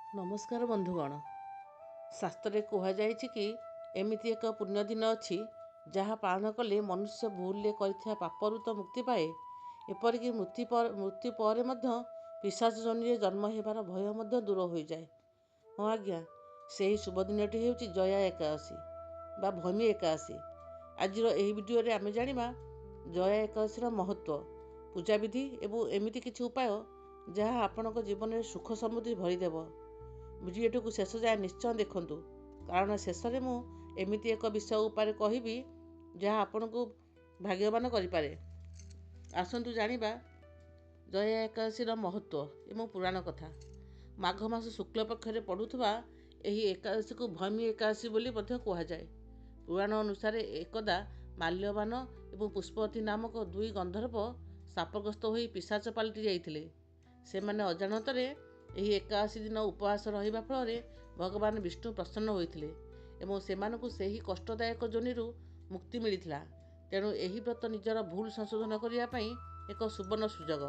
नमस्कार बंधुगण। शास्त्र कहुई कि एमती एक पुण्य दिन अच्छी जहाँ पालन कले मनुष्य भूल कर पापरू तो मुक्ति पाए, एपरिक मृत्यु पर पिशाच जनी जन्म होबार भय दूर हो जाए। हाँ आज्ञा, से ही शुभ दिनटी हूँ जया एकादशी बा भौमी एकादशी। आज भिडियो आम जाना जया एकादशी महत्व, पूजाविधि एवं एमती किसी उपाय जहाँ आपण जीवन में सुख समृद्धि भरीदेव। भिडियो को शेष जाए निश्चय देखूँ, कारण शेष में मुझे एक विषय उपर कहबी जहाँ आपण को भाग्यवान करे। आसतु जानिबा जया एकादशी महत्व एवं पुराण कथा। माघ मास शुक्ल पक्ष पड़ुवा यही एकादशी को भौमी एकादशी बोली कहुए। पुराण अनुसार एकदा माल्यवान एवं पुष्पवती नामक दुई गंधर्व शापग्रस्त हो पिशाच पलटि जाइथिले। सेमाने अजाणତରେ ଏହି एकादशी दिन उपवास रहिबा फल भगवान विष्णु प्रसन्न होइथिले एवं सेमानकु ସେହି कष्टदायक जोनिरु मुक्ति मिलिथिला। तेणु ଏହି व्रत निजर भूल संशोधन करिया पई एक सुवर्ण सुजोग।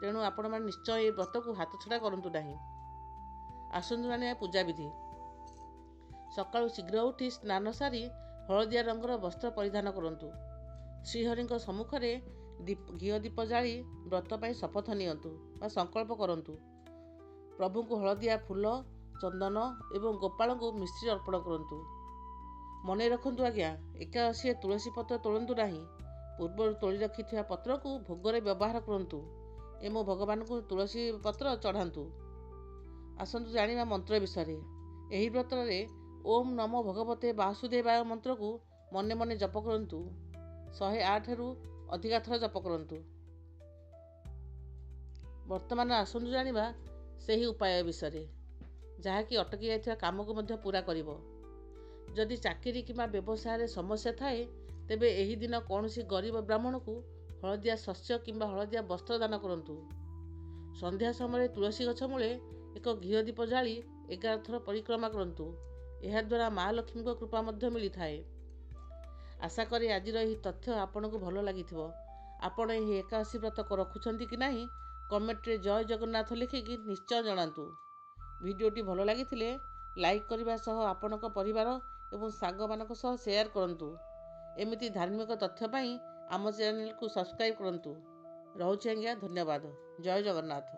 तेणु आपण माने निश्चय ए व्रत को हाथ छड़ा करंतु नाही। आसंतु जानिया पूजा विधि। सकाळु शीघ्र उठी स्नान सारी हलदिया रंगर वस्त्र परिधान करंतु। श्रीहरिଙ୍କ सम्मुखरे घिओ दीप जाली व्रत पाई शपथ नियंतु बा संकल्प करंतु। प्रभु को हलदिया फूल, चंदन एवं गोपाल को मिश्री अर्पण करंतु। मन रखंतु आज्ञा, एकादशी तुलसी पत्र तोड़ंतु नाही। पूर्व तोड़ी रखिथिबा पत्र को भोगरे व्यवहार करंतु एवं भगवान को तुलसी पत्र चढ़ांतु। आसंतु जानिबा मंत्र विषय। एही व्रत रे ओम नमो भगवते वासुदेवाय मंत्र को मने मने जप करंतु। 108 रु अधिका थर जप करंतु। वर्तमान आसंतु जानिबा सही उपाय विषय जहाँकि अटकी जाइथिबा काम को मध्य पूरा करिवो। जदि चाकरी किंबा व्यवसाय समस्या थाए तेबे एही दिन कौनसी गरीब ब्राह्मण को हलदिया शस्य किंबा हलदिया वस्त्र दान करंतु। संध्या समय तुलसी गछ मूले एक घिओ दीप जाली 11 थर परिक्रमा करंतु। एहा द्वारा माँ लक्ष्मी को कृपा मध्य मिली थाए। आशा करी आज तथ्य आपन को भल लगिथिबो। आपण एही एकादशी व्रत रखुछंती कि नाही कमेंट रे जय जगन्नाथ लिखिकी निश्चय जणातु। भिडियोटी भल लगिथिले लाइक करने सह आपणक परिवार एवं सांग मानक सह शेयर करंतु। एमिति धार्मिक तथ्य पाई आम चैनल को सब्सक्राइब करंतु। रहुछि आज्ञा, धन्यवाद। जय जगन्नाथ।